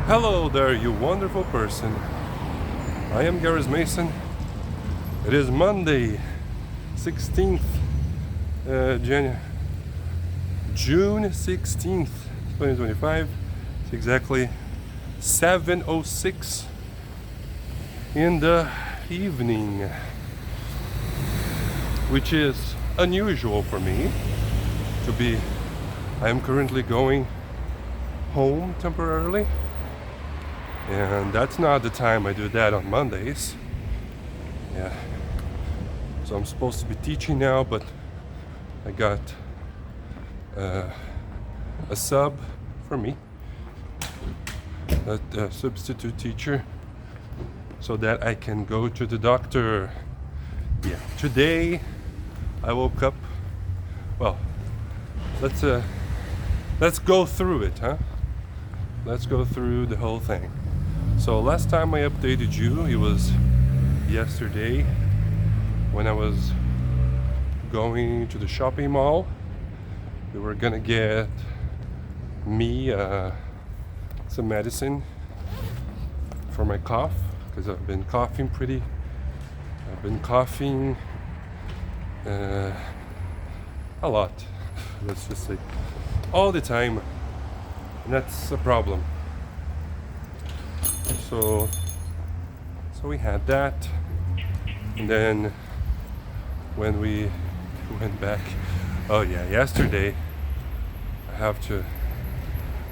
Hello there, you wonderful person. I am Garrus Mason. It is Monday, 16th, June 16th, 2025. It's exactly 7:06 in the evening, which is unusual for me to be. I am currently going home temporarily, and that's not the time I do that on Mondays. Yeah, so I'm supposed to be teaching now, but I got a sub for me, a substitute teacher, so that I can go to the doctor. Yeah, today I woke up. Well, let's go through it, huh? Let's go through the whole thing. So last time I updated you, it was yesterday when I was going to the shopping mall. We were gonna get me some medicine for my cough, because I've been coughing a lot, let's just say all the time, and that's a problem. So we had that, and then when we went back, yesterday, I have to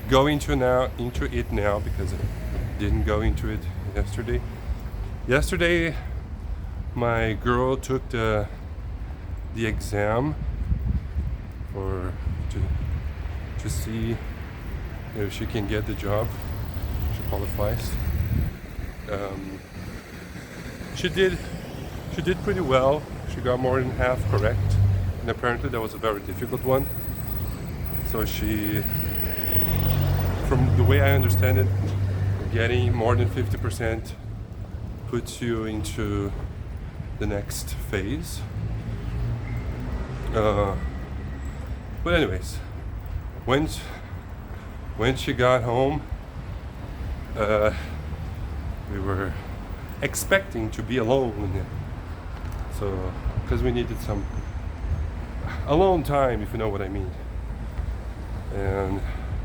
go into it now because I didn't go into it yesterday. Yesterday, my girl took the exam to see if she can get the job. She qualifies. She did pretty well. She got more than half correct, and apparently that was a very difficult one. So from the way I understand it, getting more than 50% puts you into the next phase. But anyways, when she got home, we were expecting to be alone, so because we needed some alone time, if you know what I mean.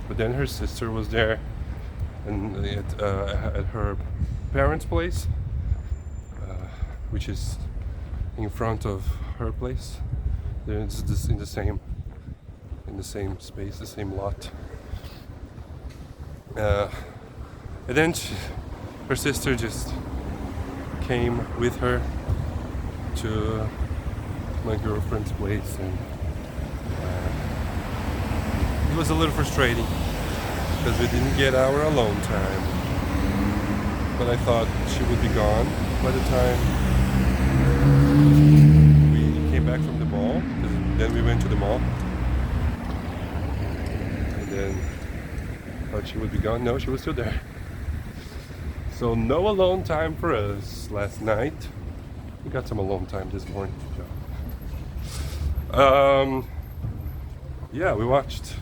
But then her sister was there, and at her parents' place, which is in front of her place. It's just in the same space, the same lot. And then her sister just came with her to my girlfriend's place, and it was a little frustrating because we didn't get our alone time. But I thought she would be gone by the time we came back from the mall. Then we went to the mall, and then thought she would be gone. No, she was still there. So no alone time for us last night. We got some alone time this morning. Yeah, we watched,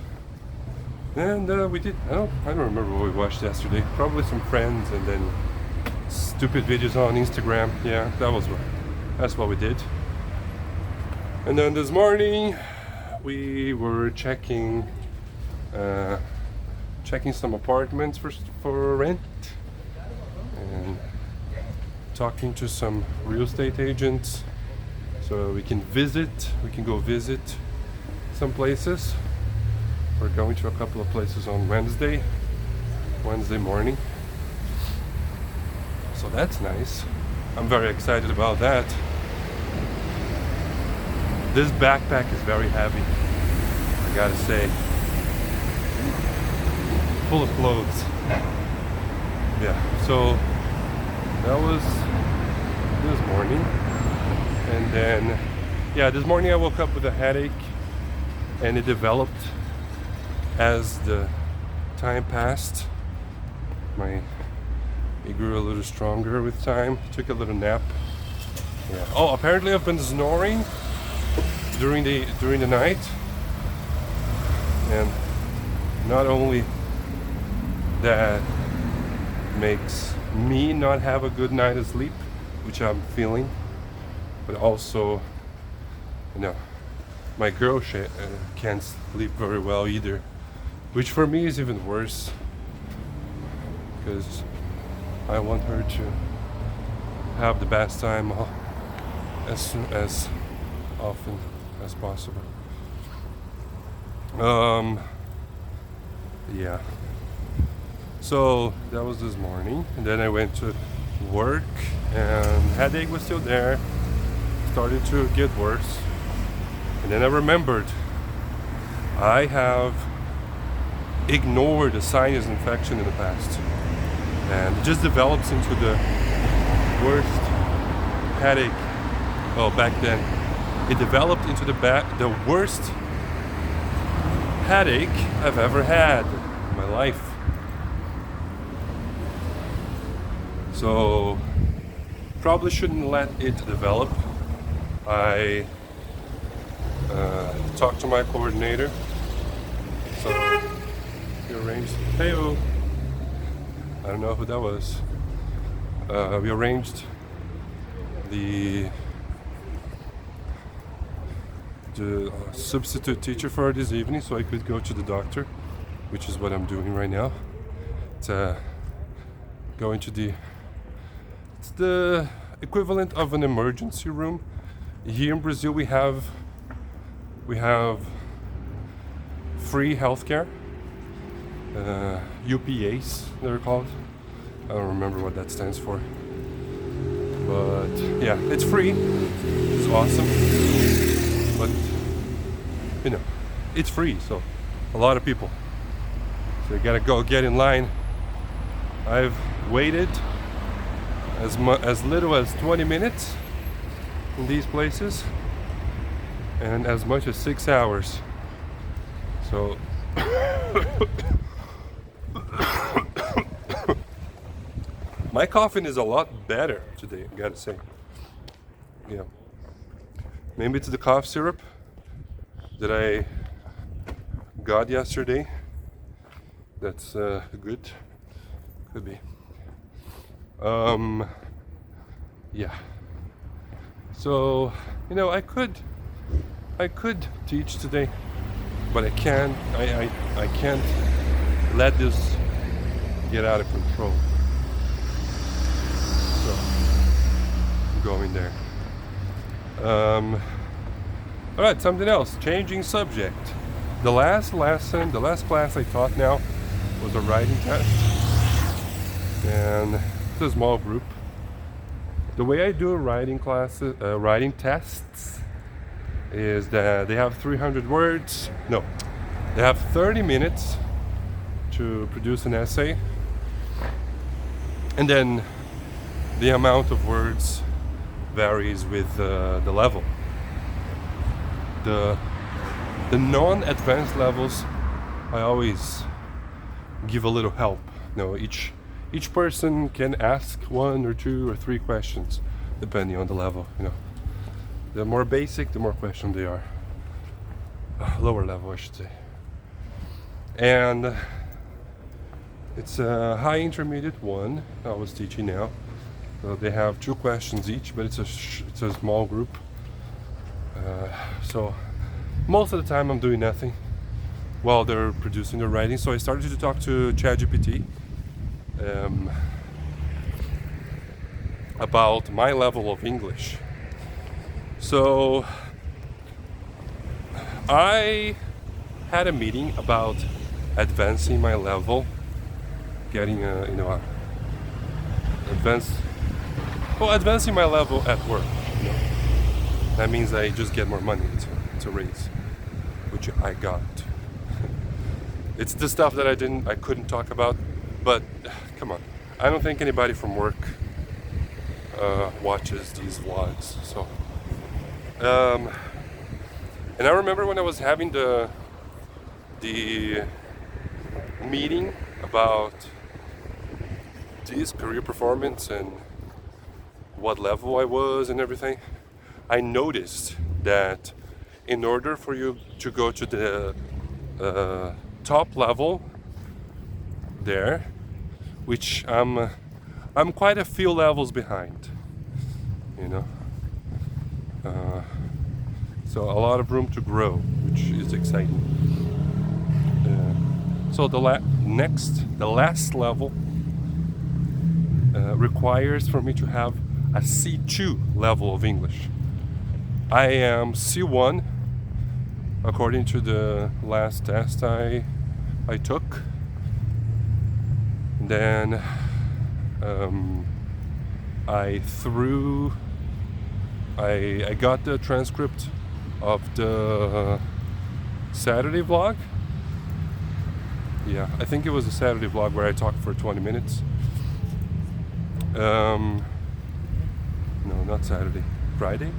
and we did. I don't remember what we watched yesterday. Probably some Friends, and then stupid videos on Instagram. Yeah, that's what we did. And then this morning we were checking some apartments for rent, and talking to some real estate agents so we can go visit some places. We're going to a couple of places on Wednesday morning, so that's nice. I'm very excited about that. This backpack is very heavy, I gotta say. Full of clothes. Yeah, so that was this morning. And then, this morning I woke up with a headache, and it developed as the time passed. It grew a little stronger with time. Took a little nap. Yeah. Oh, apparently I've been snoring during the night, and not only that makes me not have a good night of sleep, which I'm feeling, but also, you know, my girl can't sleep very well either, which for me is even worse because I want her to have the best time as often as possible. Yeah. So that was this morning, and then I went to work, and headache was still there, started to get worse, and then I remembered I have ignored a sinus infection in the past, and it just develops into the worst headache. Well, back then it developed into the worst headache I've ever had in my life. So probably shouldn't let it develop. I talked to my coordinator, so we arranged. Hey-o. I don't know who that was. We arranged the substitute teacher for this evening, so I could go to the doctor, which is what I'm doing right now. It's going to it's the equivalent of an emergency room. Here in Brazil, we have free healthcare, UPAs they're called. I don't remember what that stands for, but yeah, it's free. It's awesome, but you know, it's free, so a lot of people. So you gotta go get in line. I've waited as little as 20 minutes in these places, and as much as 6 hours. So my coughing is a lot better today, I gotta say. Yeah, maybe it's the cough syrup that I got yesterday. That's good. Could be. Yeah. So, you know, I could teach today, but I can't. I can't let this get out of control. So I'm going there. All right, something else. Changing subject. The last class I taught now was a writing test, and it's a small group. The way I do writing tests is that they have 300 words. No, they have 30 minutes to produce an essay, and then the amount of words varies with the level. The non-advanced levels, I always give a little help. You know, each person can ask 1 or 2 or 3 questions depending on the level. You know, the more basic, the more questions they are. Lower level, I should say. And it's a high intermediate one I was teaching now. So they have 2 questions each, but it's a small group. So most of the time I'm doing nothing while they're producing their writing. So I started to talk to ChatGPT about my level of English. So I had a meeting about advancing my level, getting advancing my level at work. You know? That means I just get more money. It's a raise, which I got. It's the stuff that I couldn't talk about, but come on, I don't think anybody from work watches these vlogs. So, and I remember when I was having the meeting about this career performance and what level I was and everything, I noticed that in order for you to go to the top level there, which I'm quite a few levels behind, you know. So a lot of room to grow, which is exciting. So the last level requires for me to have a C2 level of English. I am C1 according to the last test I took. Then I got the transcript of the Saturday vlog. Yeah, I think it was a Saturday vlog where I talked for 20 minutes. No, not Saturday. Friday?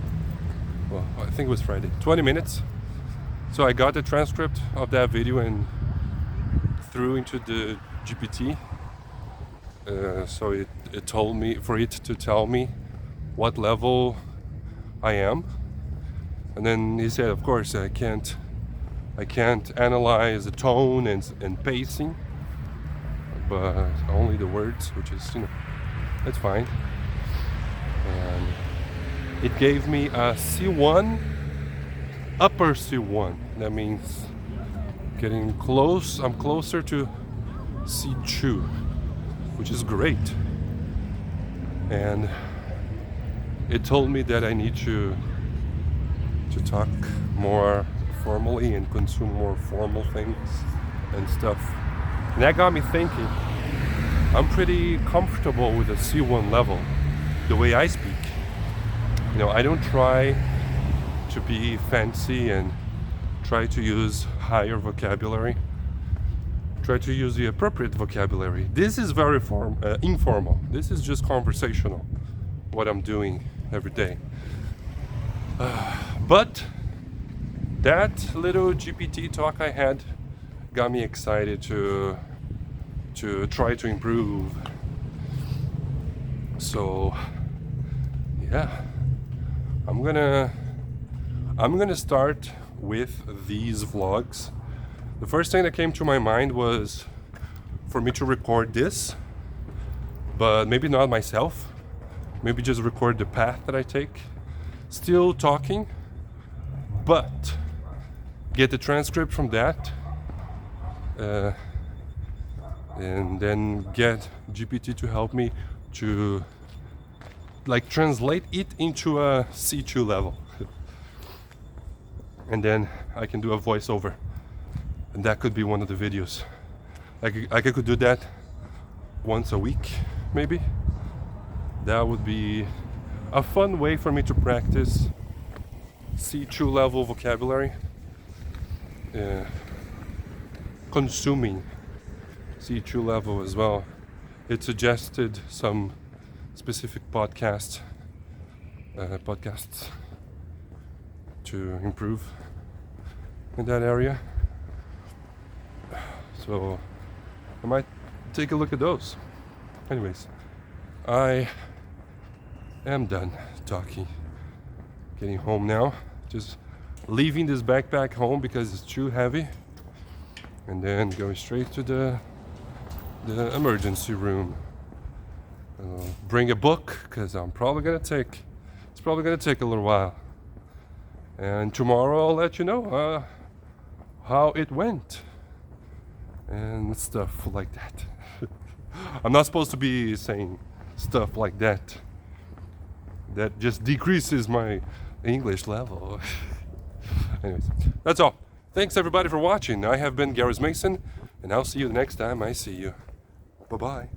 Well, I think it was Friday. 20 minutes. So I got the transcript of that video and threw into the GPT. So it told me, for it to tell me what level I am. And then he said, of course, I can't analyze the tone and pacing, but only the words, which is, that's fine. And it gave me a C1, upper C1. That means getting close. I'm closer to C2, which is great. And it told me that I need to talk more formally and consume more formal things and stuff. And that got me thinking, I'm pretty comfortable with a C1 level, the way I speak. I don't try to be fancy and try to use higher vocabulary. Try to use the appropriate vocabulary. This is very informal. This is just conversational, what I'm doing every day. But that little GPT talk I had got me excited to try to improve. So yeah, I'm gonna start with these vlogs. The first thing that came to my mind was for me to record this, but maybe not myself. Maybe just record the path that I take, still talking, but get the transcript from that, and then get GPT to help me to translate it into a C2 level. And then I can do a voiceover, and that could be one of the videos. I could do that once a week, maybe. That would be a fun way for me to practice C2 level vocabulary, consuming C2 level as well. It suggested some specific podcasts to improve in that area. So I might take a look at those. Anyways, I am done talking. Getting home now. Just leaving this backpack home because it's too heavy, and then going straight to the emergency room. Bring a book because it's probably gonna take a little while. And tomorrow I'll let you know how it went and stuff like that. I'm not supposed to be saying stuff like that. That just decreases my English level. Anyways, that's all. Thanks everybody for watching. I have been Garrus Mason, and I'll see you the next time I see you. Bye-bye.